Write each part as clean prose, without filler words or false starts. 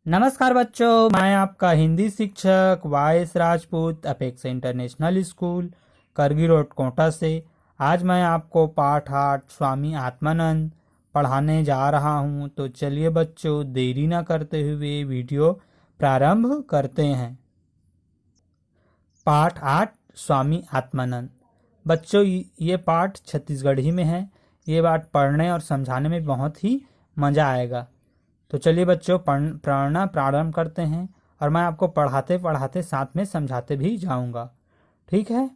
नमस्कार बच्चों, मैं आपका हिंदी शिक्षक वाइस राजपूत अपेक्षा इंटरनेशनल स्कूल करगी रोड कोटा से। आज मैं आपको पाठ 8 स्वामी आत्मानंद पढ़ाने जा रहा हूं। तो चलिए बच्चों, देरी न करते हुए वीडियो प्रारंभ करते हैं। पाठ 8 स्वामी आत्मानंद। बच्चों, ये पाठ छत्तीसगढ़ी में है। ये पाठ पढ़ने और समझाने में बहुत ही मज़ा आएगा। तो चलिए बच्चों, पढ़ना प्रारंभ करते हैं और मैं आपको पढ़ाते पढ़ाते साथ में समझाते भी जाऊंगा, ठीक है।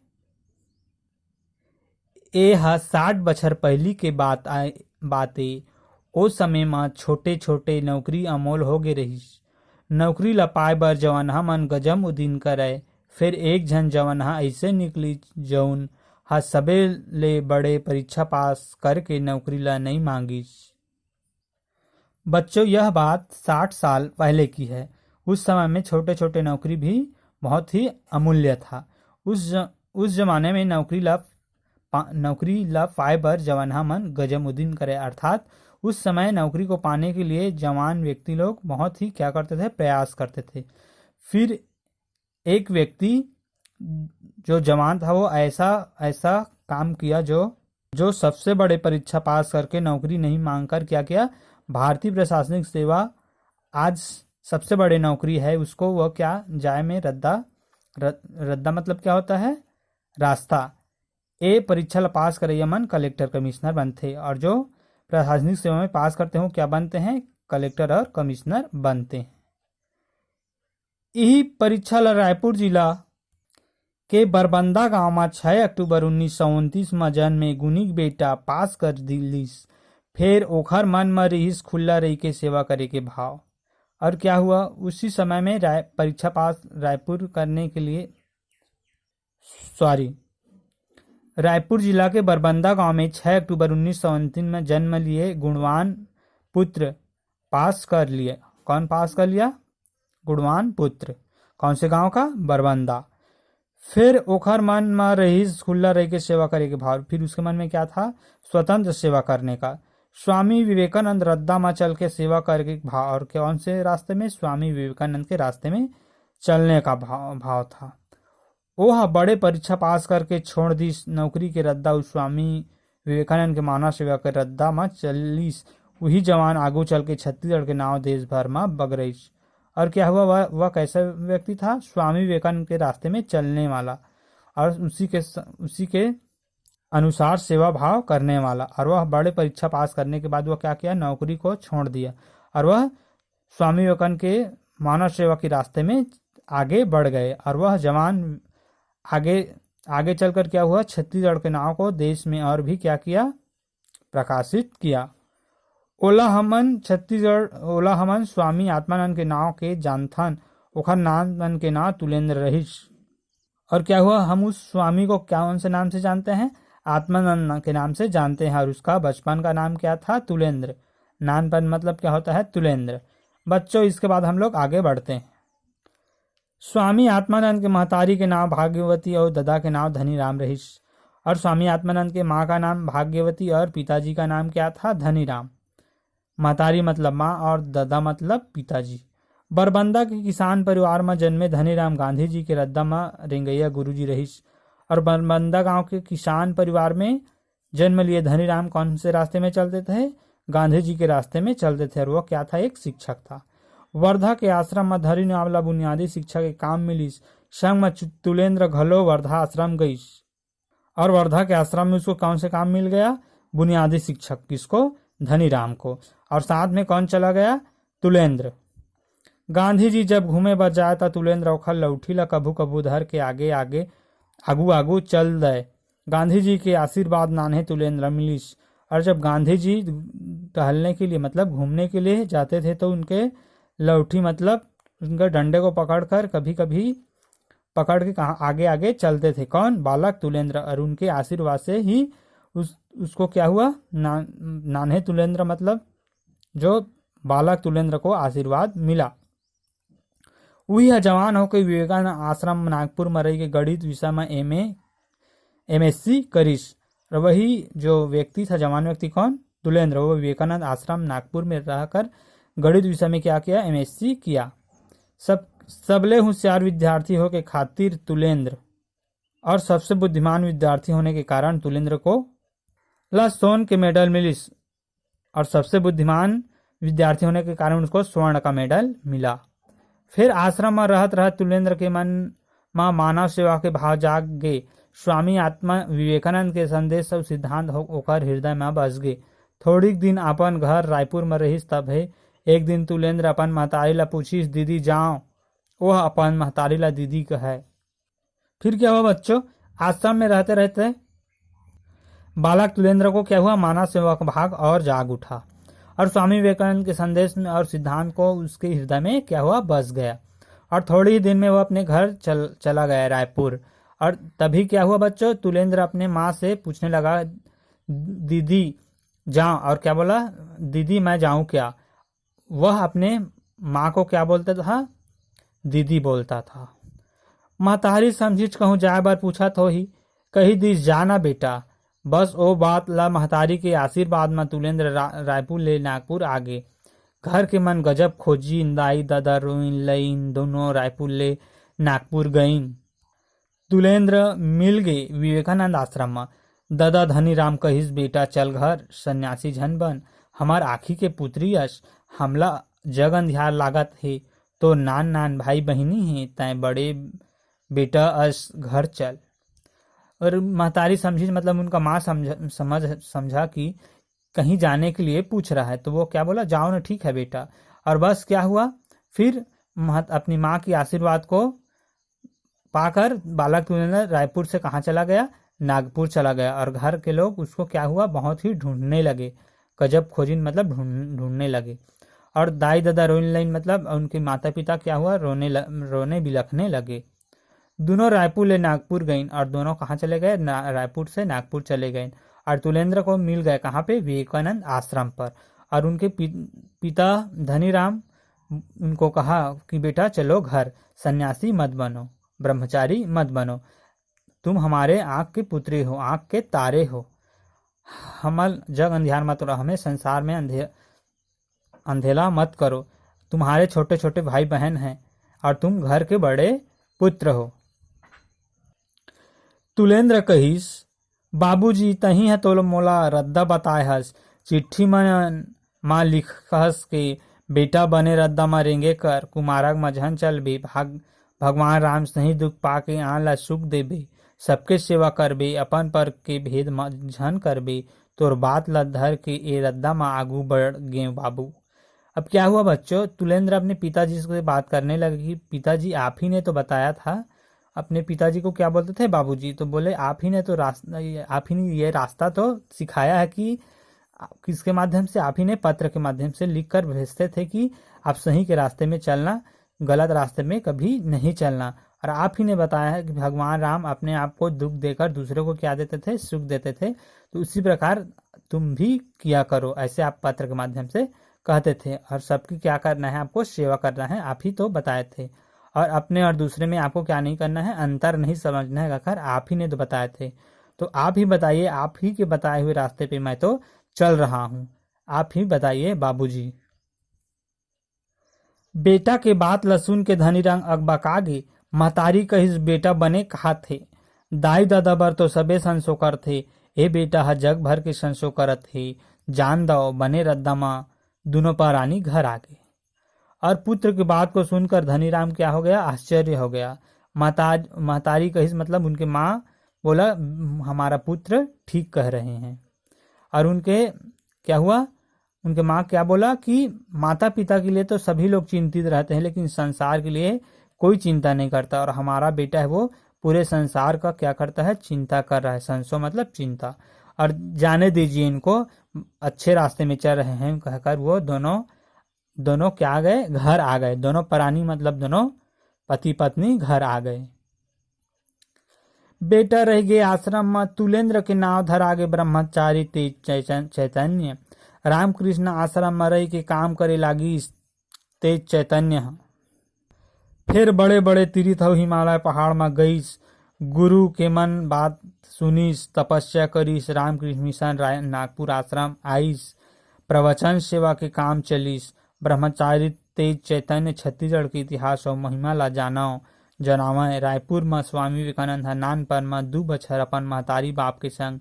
ए 60 बछर पहली के बातें ओ समय में छोटे छोटे नौकरी अमोल हो गे रहीस। नौकरी ल पाए बर जवानहा मन गजम उदिन करे। फिर एक झन जवानहा ऐसे निकली जौन हा सबे ले बड़े परीक्षा पास करके नौकरी ला नहीं मांगिस। बच्चों, यह बात 60 साल पहले की है। उस समय में छोटे छोटे नौकरी भी बहुत ही अमूल्य था। उस जमाने में नौकरी ला पाए बर जवानहा मन गजमुद्दीन करे, अर्थात उस समय नौकरी को पाने के लिए जवान व्यक्ति लोग बहुत ही क्या करते थे, प्रयास करते थे। फिर एक व्यक्ति जो जवान था वो ऐसा काम किया जो सबसे बड़े परीक्षा पास करके नौकरी नहीं मांगकर क्या किया, भारतीय प्रशासनिक सेवा आज सबसे बड़ी नौकरी है उसको वह क्या जाए में रद्दा मतलब क्या होता है, रास्ता। ए परीक्षा ला पास करे मन कलेक्टर कमिश्नर बनते, और जो प्रशासनिक सेवा में पास करते हो क्या बनते हैं, कलेक्टर और कमिश्नर बनते हैं। यही परीक्षा ला रायपुर जिला के बरबंदा गांव में 6 अक्टूबर 1929 में जन्मे गुनिक बेटा पास कर दिलिस। फिर ओखर मन में रहीस खुला रही के सेवा करे के भाव। और क्या हुआ, उसी समय में परीक्षा पास रायपुर जिला के बरबंदा गांव में 6 अक्टूबर 1929 में जन्म लिए गुणवान पुत्र पास कर लिए। कौन पास कर लिया, गुणवान पुत्र। कौन से गांव का, बरबंदा। फिर ओखर मन में रहीस खुला रही के सेवा करे के भाव। फिर उसके मन में क्या था, स्वतंत्र सेवा करने का। स्वामी विवेकानंद रद्दा में चल के सेवा करके भाव। और कौन से रास्ते में, स्वामी विवेकानंद के रास्ते में चलने का भाव था। वह बड़े परीक्षा पास करके छोड़ दी नौकरी के रद्दा। उस स्वामी विवेकानंद के मानव सेवा के रद्दा में चलिस। वही जवान आगू चल के छत्तीसगढ़ के नाव देश भर में बगरईस। और क्या हुआ, वह कैसा व्यक्ति था, स्वामी विवेकानंद के रास्ते में चलने वाला और उसी के अनुसार सेवा भाव करने वाला। और वह बड़े परीक्षा पास करने के बाद वह क्या किया, नौकरी को छोड़ दिया और वह स्वामी विवेकानंद के मानव सेवा के रास्ते में आगे बढ़ गए। और वह जवान आगे चलकर क्या हुआ, छत्तीसगढ़ के नाव को देश में और भी क्या किया, प्रकाशित किया। ओला हमन स्वामी आत्मानंद के नाव के जानथन। ओखर नाम के नाम तुलेंद्र रहीस। और क्या हुआ, हम उस स्वामी को कौन से नाम से जानते हैं, आत्मानंद के नाम से जानते हैं। और उसका बचपन का नाम क्या था, तुलेंद्र। नानपन मतलब क्या होता है, तुलेंद्र। बच्चों, इसके बाद हम लोग आगे बढ़ते हैं। स्वामी आत्मानंद के महतारी के नाम भाग्यवती और दादा के नाम धनीराम रहीस। और स्वामी आत्मानंद के माँ का नाम भाग्यवती और पिताजी का नाम क्या था, धनीराम। महतारी मतलब माँ और दादा मतलब पिताजी। बरबंदा के किसान परिवार में जन्मे धनीराम गांधी जी के रद्दा में रेंगैया गुरुजी रहीस। और बरबंदा गांव के किसान परिवार में जन्म लिए धनीराम कौन से रास्ते में चलते थे, गांधी जी के रास्ते में चलते थे। और वह क्या था, एक शिक्षक था। वर्धा के आश्रम में धनीराम ला बुनियादी शिक्षा के काम मिलिस। संग में तुलेंद्र घलो वर्धा आश्रम गईस। और वर्धा के आश्रम में उसको कौन से काम मिल गया, बुनियादी शिक्षक। किसको, धनीराम को। और साथ में कौन चला गया, तुलेंद्र। गांधी जी जब घूमे बर जाए तो तुलेंद्र ओखर लौठी ला कभू कभू धर के आगू चल दे। गांधी जी के आशीर्वाद नान्हे तुलेंद्र मिलिस। और जब गांधी जी टहलने के लिए मतलब घूमने के लिए जाते थे तो उनके लौठी मतलब उनके डंडे को पकड़कर कभी कभी पकड़ के आगे आगे चलते थे। कौन, बालक तुलेंद्र। और उनके आशीर्वाद से ही उसको क्या हुआ, नान्हे तुलेंद्र मतलब जो बालक तुलेंद्र को आशीर्वाद मिला। वही जवान होकर विवेकानंद आश्रम नागपुर में रही के गणित विषय में MSc करीस। और वही जो व्यक्ति था, जवान व्यक्ति कौन, तुलेंद्र, वो विवेकानंद आश्रम नागपुर में रहकर गणित विषय में क्या किया, MSc किया। सबले होशियार विद्यार्थी हो के खातिर तुलेंद्र और सबसे बुद्धिमान विद्यार्थी होने के कारण तुलेंद्र को सोन के मेडल मिलिस और सबसे बुद्धिमान विद्यार्थी होने के कारण उसको स्वर्ण का मेडल मिला। फिर आश्रम में रहत रहत तुलेंद्र के मन में मानव सेवा के भाव जाग गए। स्वामी आत्मा विवेकानंद के संदेश और सिद्धांत होकर हृदय में बस गए। थोड़ी दिन अपन घर रायपुर में रहीस, तब है एक दिन तुलेंद्र अपन महतारी ला पूछीस, दीदी जाओ। वह अपन महतारी ला दीदी कहे। फिर क्या हुआ बच्चों, आश्रम में रहते रहते बालक तुलेंद्र को क्या हुआ, मानव सेवा का भाग और जाग उठा और स्वामी विवेकानंद के संदेश में और सिद्धांत को उसके हृदय में क्या हुआ, बस गया। और थोड़ी ही दिन में वह अपने घर चला गया रायपुर। और तभी क्या हुआ बच्चों, तुलेंद्र अपने माँ से पूछने लगा, दीदी जाऊं, और क्या बोला, दीदी मैं जाऊं क्या। वह अपने माँ को क्या बोलता था, दीदी बोलता था। महतारी समझिच कहूँ जाए बार पूछा तो ही कही दिस जाना बेटा। बस ओ बात ला महतारी के आशीर्वाद में तुलेंद्र रायपुर ले नागपुर आगे। घर के मन गजब खोजी, दाई दादा रोइन लईन दोनों रायपुर ले नागपुर गईन। तुलेंद्र मिल गए विवेकानंद आश्रम में। दादा धनीराम कहिस, बेटा चल घर, सन्यासी झन बन, हमार आखी के पुत्री अस, हमला जग अंधियार लागत है, तो नान नान भाई बहिनी है, तय बड़े बेटा अस घर चल। और महतारी समझी, मतलब उनका माँ समझा कि कहीं जाने के लिए पूछ रहा है, तो वो क्या बोला, जाओ ना, ठीक है बेटा। और बस क्या हुआ, फिर अपनी माँ की आशीर्वाद को पाकर बालक तुलेंद्र रायपुर से कहाँ चला गया, नागपुर चला गया। और घर के लोग उसको क्या हुआ, बहुत ही ढूंढने लगे, गजब खोजिन मतलब ढूंढने लगे। और दाई दादा रोने लाइन मतलब उनके माता पिता क्या हुआ, रोने बिलखने लगे। दोनों रायपुर ले नागपुर गए और दोनों कहाँ चले गए, रायपुर से नागपुर चले गए। और तुलेंद्र को मिल गए कहाँ पे, विवेकानंद आश्रम पर। और उनके पिता धनीराम उनको कहा कि बेटा चलो घर, सन्यासी मत बनो, ब्रह्मचारी मत बनो, तुम हमारे आँख के पुत्री हो, आँख के तारे हो, हमल जग अंधियार मत करो, हमें संसार में अंधेला मत करो, तुम्हारे छोटे छोटे भाई बहन हैं और तुम घर के बड़े पुत्र हो। तुलेंद्र कहिस, बाबूजी तही है तो मोला रद्दा बताए हस, चिट्ठी मन माँ लिखहस के बेटा बने रद्दा में रेंगे कर, कुमारक मझन चल बे, भगवान राम सही दुख पाके आन ला सुख देबे, सबके सेवा करबे, अपन पर के भेद झन करबे, तोर बात ला धर के ए रद्दा में आगू बढ़ गे बाबू। अब क्या हुआ बच्चों, तुलेंद्र अपने पिताजी से बात करने लगे कि पिताजी आप ही ने तो बताया था, अपने पिताजी को क्या बोलते थे, बाबूजी। तो बोले आप ही ने ये रास्ता तो सिखाया है कि किसके माध्यम से, आप ही ने पत्र के माध्यम से लिख कर भेजते थे कि आप सही के रास्ते में चलना, गलत रास्ते में कभी नहीं चलना। और आप ही ने बताया है कि भगवान राम अपने आप को दुख देकर दूसरे को क्या देते थे, सुख देते थे, तो उसी प्रकार तुम भी किया करो, ऐसे आप पत्र के माध्यम से कहते थे। और सबकी क्या करना है, आपको सेवा करना है, आप ही तो बताए थे। और अपने और दूसरे में आपको क्या नहीं करना है, अंतर नहीं समझना है, कहकर आप ही ने तो बताए थे। तो आप ही बताइए, आप ही के बताए हुए रास्ते पे मैं तो चल रहा हूँ, आप ही बताइए बाबूजी। बेटा के बात लसुन के धनीराम अकबकागे, महतारी कहिस बेटा बने कहा थे, दाई दादा बर तो सबे संसो कर थे, ए बेटा ह जग भर के संसो करत थे, जान दो बने रद्दा माँ, दोनों परानी घर आ गए। और पुत्र की बात को सुनकर धनीराम क्या हो गया, आश्चर्य हो गया। महतारी कहिस मतलब उनके माँ बोला, हमारा पुत्र ठीक कह रहे हैं। और उनके क्या हुआ, उनके माँ क्या बोला कि माता पिता के लिए तो सभी लोग चिंतित रहते हैं, लेकिन संसार के लिए कोई चिंता नहीं करता, और हमारा बेटा है वो पूरे संसार का क्या करता है, चिंता कर रहा है। संसो मतलब चिंता। और जाने दीजिए इनको, अच्छे रास्ते में चल रहे हैं कहकर वो दोनों क्या गए, घर आ गए। दोनों प्राणी मतलब दोनों पति पत्नी घर आ गए। बेटा रह गए आश्रम में, तुलेंद्र के नाव धर आगे ब्रह्मचारी तेज चैतन्य, रामकृष्ण आश्रम में रह के काम करे लागी तेज चैतन्य। फिर बड़े बड़े तीर्थ हिमालय पहाड़ में गईस, गुरु के मन बात सुनीस, तपस्या करीस, रामकृष्ण मिशन नागपुर आश्रम आईस, प्रवचन सेवा के काम चलीस, ब्रह्मचारी तेज चैतन्य छत्तीसगढ़ के इतिहास और महिमा ला जनावय। रायपुर में स्वामी विवेकानंद ह नानपन में 2 बछर अपन महतारी बाप के संग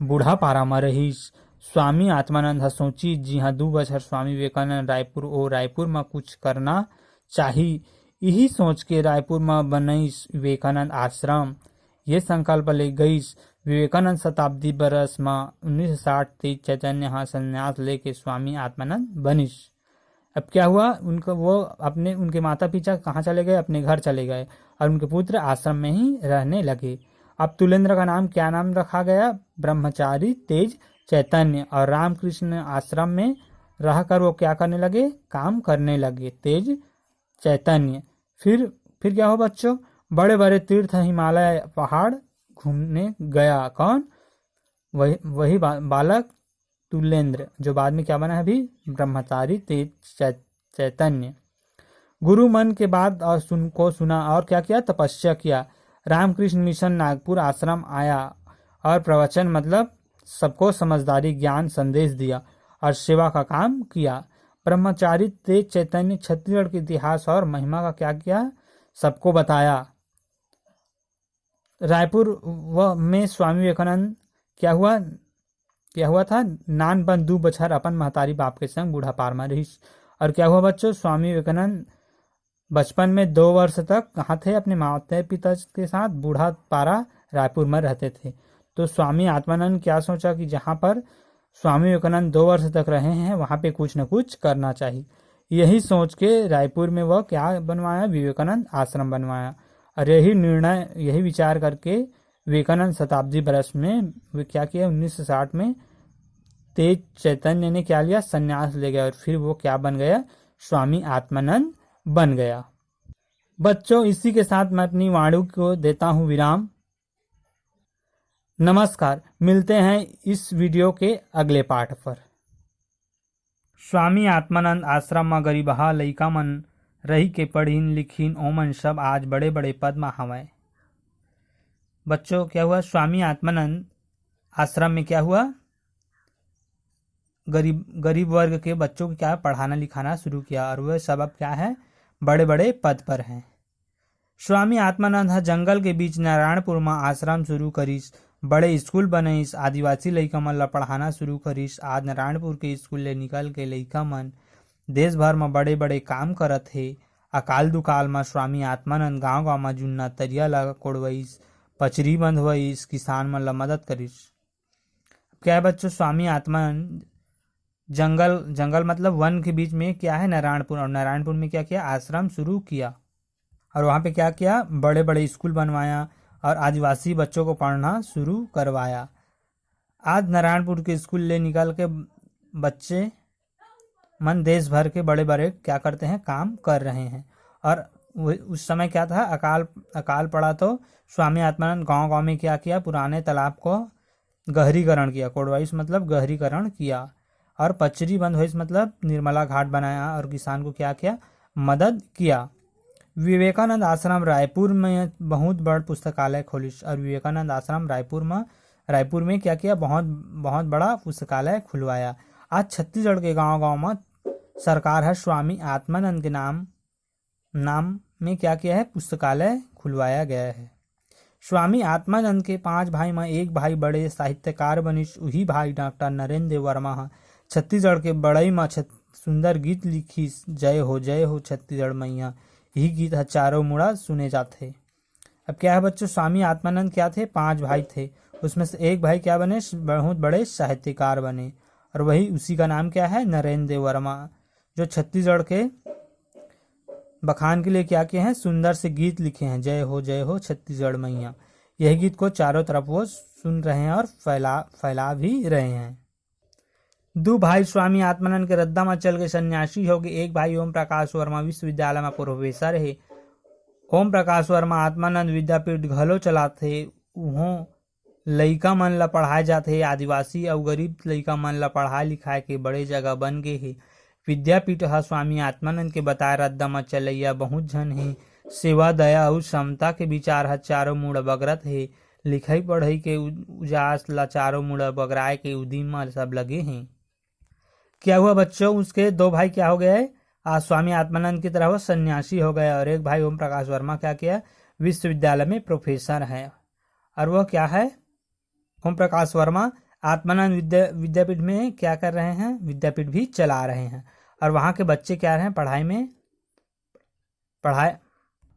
बूढ़ापारा में रहिस। स्वामी आत्मानंद ह सोची जी हाँ 2 बछर स्वामी विवेकानंद रायपुर में कुछ करना चाही। यही सोच के रायपुर में बनईस विवेकानंद आश्रम। ये संकल्प ले गईस। विवेकानंद शताब्दी बरस में 1960 तेज चैतन्य हा संन्यास लेके स्वामी आत्मानंद बनिस। अब क्या हुआ, उनके माता पिता कहाँ चले गए, अपने घर चले गए और उनके पुत्र आश्रम में ही रहने लगे। अब तुलेंद्र का नाम क्या नाम रखा गया, ब्रह्मचारी तेज चैतन्य। और रामकृष्ण आश्रम में रहकर वो क्या करने लगे, काम करने लगे, तेज चैतन्य। फिर क्या हुआ बच्चों, बड़े बड़े तीर्थ हिमालय पहाड़ घूमने गया। कौन, वही बालक तुलेंद्र, जो बाद में क्या बना है अभी, ब्रह्मचारी तेज चैतन्य। गुरु मन के बाद और सुना और क्या किया, तपस्या किया। रामकृष्ण मिशन नागपुर आश्रम आया और प्रवचन मतलब सबको समझदारी ज्ञान संदेश दिया और सेवा का काम किया। ब्रह्मचारी तेज चैतन्य छत्तीसगढ़ के इतिहास और महिमा का क्या किया, सबको बताया। रायपुर में स्वामी विवेकानंद क्या हुआ था, नानपन 2 बछर अपन महतारी बाप के संग बूढ़ापार में रहिस। और क्या हुआ बच्चों, स्वामी विवेकानंद बचपन में 2 वर्ष तक कहाँ थे, अपने माता पिता के साथ बूढ़ापारा रायपुर में रहते थे। तो स्वामी आत्मानंद क्या सोचा कि जहाँ पर स्वामी विवेकानंद 2 वर्ष तक रहे हैं वहाँ पे कुछ न कुछ करना चाहिए। यही सोच के रायपुर में वह क्या बनवाया, विवेकानंद आश्रम बनवाया। और यही विचार करके विवेकानंद शताब्दी बरस में वे क्या किया, 1960 में तेज चैतन्य ने क्या लिया, संन्यास ले गया और फिर वो क्या बन गया, स्वामी आत्मानंद बन गया। बच्चों इसी के साथ मैं अपनी वाणी को देता हूँ विराम। नमस्कार, मिलते हैं इस वीडियो के अगले पार्ट पर। स्वामी आत्मानंद आश्रम में गरीबहा लइका मन रही के पढ़ीन लिखीन, ओमन सब आज बड़े बड़े पद में हवय। बच्चों क्या हुआ, स्वामी आत्मानंद आश्रम में क्या हुआ, गरीब वर्ग के बच्चों को क्या पढ़ाना लिखाना शुरू किया और वह सब अब क्या है, बड़े बड़े पद पर हैं। स्वामी आत्मानंद जंगल के बीच नारायणपुर में आश्रम शुरू करिस, बड़े स्कूल बनईस, आदिवासी लइका मन ला पढ़ाना शुरू करिस। आज नारायणपुर के स्कूल ले निकल के लइका मन देश भर में बड़े बड़े काम करत हे। अकाल दुकाल में स्वामी आत्मानंद गांव गांव में जुन्ना तरिया ला कोड़वईस, पचरी बंधवईस, किसान मन ला मदद करिस। क्या है बच्चों, स्वामी आत्मानंद जंगल मतलब वन के बीच में क्या है, नारायणपुर, और नारायणपुर में क्या किया, आश्रम शुरू किया और वहाँ पे क्या किया, बड़े बड़े स्कूल बनवाया और आदिवासी बच्चों को पढ़ना शुरू करवाया। आज नारायणपुर के स्कूल ले निकल के बच्चे मन देश भर के बड़े बड़े क्या करते हैं, काम कर रहे हैं। और उस समय क्या था, अकाल पड़ा तो स्वामी आत्मानंद गांव गांव में क्या किया, पुराने तालाब को गहरीकरण किया, कोड़वाइस मतलब गहरीकरण किया, और पचरी बंधवाइस मतलब निर्मला घाट बनाया और किसान को क्या किया, मदद किया। विवेकानंद आश्रम रायपुर में बहुत बड़ा पुस्तकालय खोलिस और विवेकानंद आश्रम रायपुर में क्या किया, बहुत बड़ा पुस्तकालय खुलवाया। आज छत्तीसगढ़ के गांव गांव में सरकार है स्वामी आत्मानंद के नाम में क्या किया है, पुस्तकालय खुलवाया गया है। स्वामी आत्मानंद के 5 भाई में एक भाई बड़े साहित्यकार बनिस, वही भाई डॉक्टर नरेंद्र देव वर्मा है। छत्तीसगढ़ के बड़ई में सुंदर गीत लिखिस, जय हो छत्तीसगढ़ मैया। यही गीत चारों मुड़ा सुने जाते। अब क्या है बच्चों, स्वामी आत्मानंद क्या थे, 5 भाई थे, उसमें से एक भाई क्या बने, बहुत बड़े साहित्यकार बने और वही उसी का नाम क्या है, नरेंद्र देव वर्मा, जो छत्तीसगढ़ के बखान के लिए क्या किए हैं, सुंदर से गीत लिखे हैं, जय हो छत्तीसगढ़ मैया। यही गीत को चारों तरफ वो सुन रहे हैं और फैला भी रहे हैं। 2 भाई स्वामी आत्मानंद के रद्दा में चल के सन्यासी हो गए। एक भाई ओम प्रकाश वर्मा विश्वविद्यालय में प्रोफेसर है। ओम प्रकाश वर्मा आत्मानंद विद्यापीठ घलो चलाथे, उहों लइका मन ला पढ़ाए जाथे। आदिवासी और गरीब लइका मन ला पढ़ाए लिखाए के बड़े जगह बन गए हे। विद्यापीठ हा स्वामी आत्मानंद के बताए रद्दा में चलैया बहुत झन हे। सेवा दया और समता के विचार हा चारों मुड़ बगरत हे। लिखाई पढ़ाई के उजास ला चारों मुड़ बगराए के उदिम में सब लगे हैं। क्या हुआ बच्चों, उसके 2 भाई क्या हो गए, आज स्वामी आत्मानंद की तरह वो सन्यासी हो गए। और एक भाई ओम प्रकाश वर्मा क्या किया, विश्वविद्यालय में प्रोफेसर है। और वह क्या है, ओम प्रकाश वर्मा आत्मानंद विद्यापीठ में क्या कर रहे हैं, विद्यापीठ भी चला रहे हैं। और वहाँ के बच्चे क्या रहे हैं,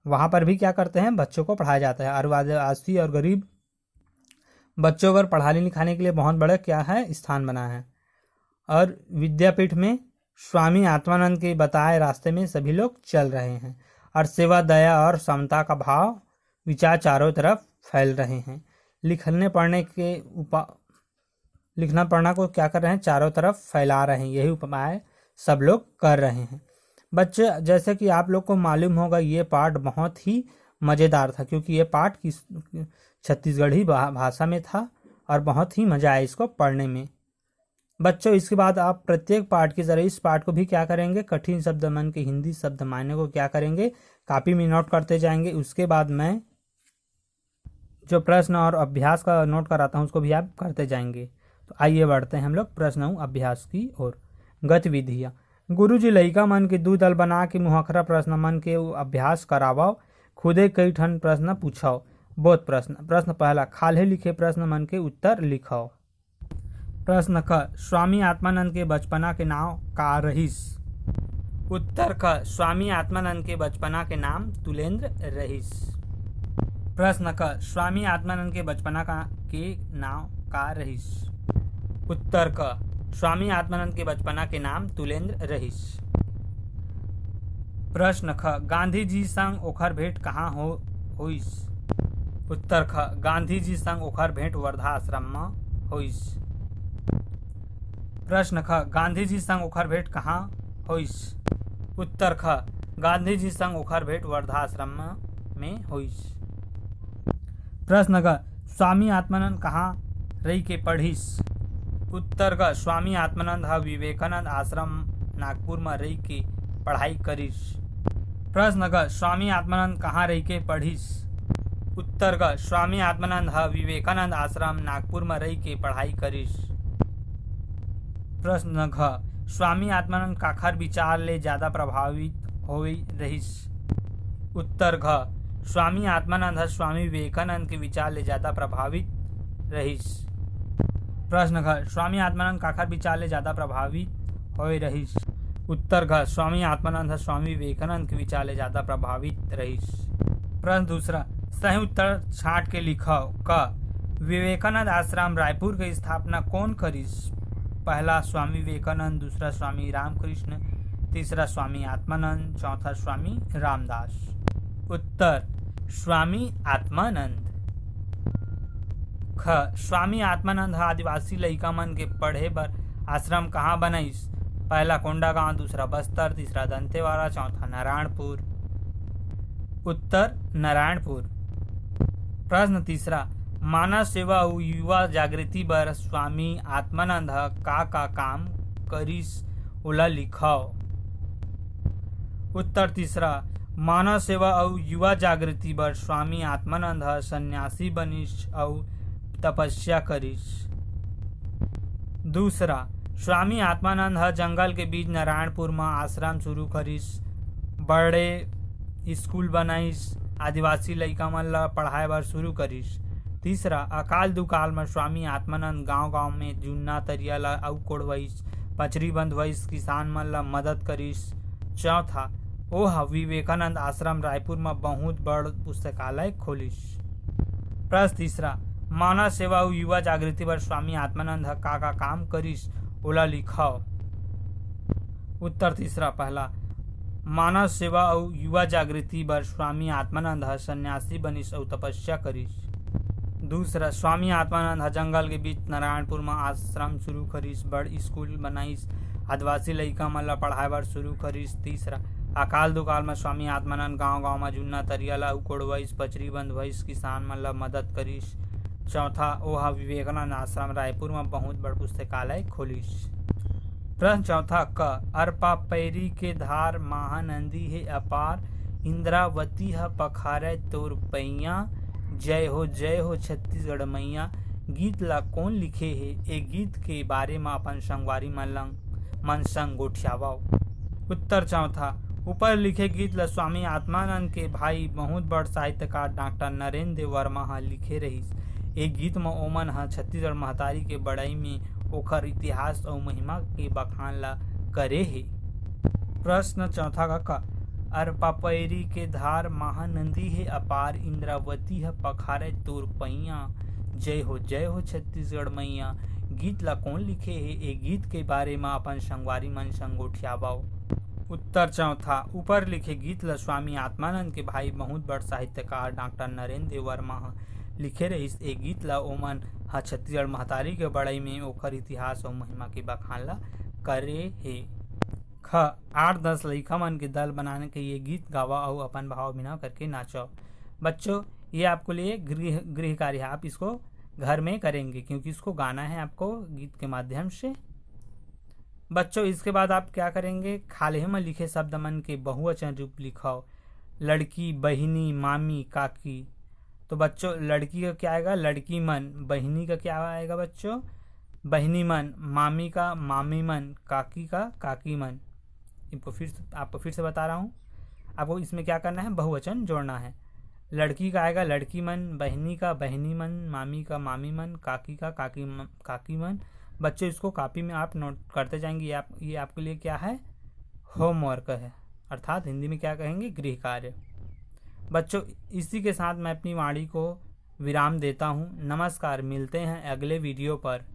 वहाँ पर भी क्या करते हैं, बच्चों को पढ़ाया जाता है। और आदिवासी और गरीब बच्चों को पढ़ाने लिखाने के लिए बहुत बड़ा क्या है, स्थान बना है। और विद्यापीठ में स्वामी आत्मानंद के बताए रास्ते में सभी लोग चल रहे हैं। और सेवा, दया और समता का भाव विचार चारों तरफ फैल रहे हैं। लिखना पढ़ना को क्या कर रहे हैं, चारों तरफ फैला रहे हैं। यही उपाय सब लोग कर रहे हैं। बच्चे, जैसे कि आप लोग को मालूम होगा, ये पाठ बहुत ही मज़ेदार था, क्योंकि ये पाठ की छत्तीसगढ़ी भाषा में था और बहुत ही मज़ा आया इसको पढ़ने में। बच्चों, इसके बाद आप प्रत्येक पाठ की तरह इस पाठ को भी क्या करेंगे, कठिन शब्द मन के हिंदी शब्द मायने को क्या करेंगे, कॉपी में नोट करते जाएंगे। उसके बाद मैं जो प्रश्न और अभ्यास का नोट कराता हूँ उसको भी आप करते जाएंगे। तो आइए बढ़ते हैं हम लोग प्रश्न और अभ्यास की ओर। गतिविधियाँ। गुरुजी लइका मन के 2 दल बना के मुहखरा प्रश्न मन के अभ्यास करावो। खुदे कई ठन प्रश्न पूछाओ। बोध प्रश्न। प्रश्न पहला, खाले लिखे प्रश्न मन के उत्तर लिखाओ। प्रश्न क, स्वामी आत्मानंद के बचपना के नाम का रहीस। उत्तर क, स्वामी आत्मानंद के बचपना के नाम तुलेंद्र रहीस। प्रश्न क, स्वामी आत्मानंद के बचपना के नाम का रहीस। उत्तर क, स्वामी आत्मानंद के बचपना के नाम तुलेंद्र रहीस। प्रश्न ख, गांधी जी संग ओखर भेंट कहाँ होइस। उत्तर ख, गांधी जी संग ओखर भेंट वर्धा आश्रम में होइस। प्रश्न ख, गांधी जी संग ओखर भेंट कहाँ होइस। उत्तर ख, गांधी जी संग ओखर भेंट वर्धा आश्रम में होइस। प्रश्न ग, स्वामी आत्मानंद कहाँ रही के पढ़िस। उत्तर ग, स्वामी आत्मानंद विवेकानंद आश्रम नागपुर में रही के पढ़ाई करिस। प्रश्न ग, स्वामी आत्मानंद कहाँ रही के पढ़िस। उत्तर ग, स्वामी आत्मानंद विवेकानंद आश्रम नागपुर में रही के पढ़ाई करिस। प्रश्न घ, स्वामी आत्मानंद काखर विचार ले ज्यादा प्रभावित होई रहिस। उत्तर घ, स्वामी आत्मानंद स्वामी विवेकानंद के विचार ले ज्यादा प्रभावित रहिस। प्रश्न घ, स्वामी आत्मानंद काखर विचार ले ज्यादा प्रभावित होई रहिस। उत्तर घ, स्वामी आत्मानंद स्वामी विवेकानंद के विचार ले ज्यादा प्रभावित रहिस। प्रश्न दूसरा, सही उत्तर छांट के लिखो। क, विवेकानंद आश्रम रायपुर की स्थापना कौन करिस। पहला स्वामी विवेकानंद, दूसरा स्वामी रामकृष्ण, तीसरा स्वामी आत्मानंद, चौथा स्वामी रामदास। उत्तर स्वामी आत्मानंद। ख, स्वामी आत्मानंद आदिवासी लइका मन के पढ़े बर आश्रम कहाँ बनाइस। पहला कोंडागांव, दूसरा बस्तर, तीसरा दंतेवाड़ा, चौथा नारायणपुर। उत्तर नारायणपुर। प्रश्न तीसरा, मानव सेवा और युवा जागृति बर स्वामी आत्मानंद का काम करिस ओला लिखाओ। उत्तर तीसरा, मानव सेवा और युवा जागृति बर स्वामी आत्मानंद सन्यासी बनिस और तपस्या करिस। दूसरा, स्वामी आत्मानंद जंगल के बीच नारायणपुर में आश्रम शुरू करिस, बड़े स्कूल बनाइस, आदिवासी लइका मन ला पढ़ाए बर शुरू करिस। तीसरा, अकाल दुकाल में स्वामी आत्मानंद गांव-गांव में जुन्ना तरिया ला अउ कोड़वइस, पचरी बंधवइस, किसान मन ला मदद करिस। चौथा, ओह विवेकानंद आश्रम रायपुर में बहुत बड़ पुस्तकालय खोलिस। प्रश्न तीसरा, मानव सेवा और युवा जागृति पर स्वामी आत्मानंद का काम करिस ओला लिखाओ। उत्तर तीसरा, पहला, मानव सेवा और युवा जागृति बर स्वामी आत्मानंद सन्यासी बनिस और तपस्या करिस। दूसरा, स्वामी आत्मानंद जंगल के बीच नारायणपुर में आश्रम शुरू करिस, बड़ स्कूल बनाइस, आदिवासी लइका मन ला पढ़ाए बर शुरू करिस। तीसरा, अकाल दुकाल में स्वामी आत्मानंद गांव-गांव में जुन्ना तरिया ला कोड़वइस, पचरी बंधवइस, किसान मन ला मदद करिस। चौथा, ओह विवेकानंद आश्रम रायपुर में बहुत बड़ पुस्तकालय खोलिस। प्रश्न चौथा क, अरपा पैरी के धार महानंदी है अपार, इंद्रावती है पखारे तोर पैया, जय हो छत्तीसगढ़ मैया। गीत ला कौन लिखे है। ए गीत के बारे में अपन संगवारी मन संग गोठियावाओ। उत्तर चौथा, ऊपर लिखे गीत ल स्वामी आत्मानंद के भाई बहुत बड़ साहित्यकार डॉक्टर नरेंद्र वर्मा ह लिखे रहिस। ए गीत म ओमन ह छत्तीसगढ़ महतारी के बड़ाई में ओखर इतिहास अउ महिमा के बखान ला करे हे। प्रश्न चौथा का अरपापैरी के धार महानंदी है अपार, इंद्रावती है पखारे तोर पैया, जय हो छत्तीसगढ़ मैया। गीत ला कौन लिखे हे? ए गीत के बारे में अपन संगवारी मन संग गोठियाबाओ। उत्तर चौथा, ऊपर लिखे गीत ल स्वामी आत्मानंद के भाई बहुत बड़ साहित्यकार डॉक्टर नरेंद्र वर्मा ह लिखे रहिस। ए गीत ला ओमन ह छत्तीसगढ़ महतारी के बड़ाई में ओखर इतिहास अउ महिमा के बखान ला करे हे। 8-10 लइका मन के दल बनाने के ये गीत गावा और अपन भाव अभिनय करके नाचो। बच्चों, ये आपको लिए गृह कार्य है, आप इसको घर में करेंगे क्योंकि इसको गाना है आपको गीत के माध्यम से। बच्चों, इसके बाद आप क्या करेंगे, खाले में लिखे शब्द मन के बहुवचन रूप लिखाओ। लड़की, बहिनी, मामी, काकी। तो बच्चों, लड़की का क्या आएगा? लड़की मन। बहिनी का क्या आएगा बच्चों? बहिनी मन। मामी का मामी मन। काकी का काकी मन। आपको फिर से बता रहा हूँ, आपको इसमें क्या करना है, बहुवचन जोड़ना है। लड़की का आएगा लड़की मन, बहनी का बहनी मन, मामी का मामी मन, काकी का काकी मन। बच्चों, इसको कॉपी में आप नोट करते जाएंगे। ये आपके लिए क्या है, होमवर्क है, अर्थात हिंदी में क्या कहेंगे, गृह कार्य। बच्चों, इसी के साथ मैं अपनी वाणी को विराम देता हूँ। नमस्कार, मिलते हैं अगले वीडियो पर।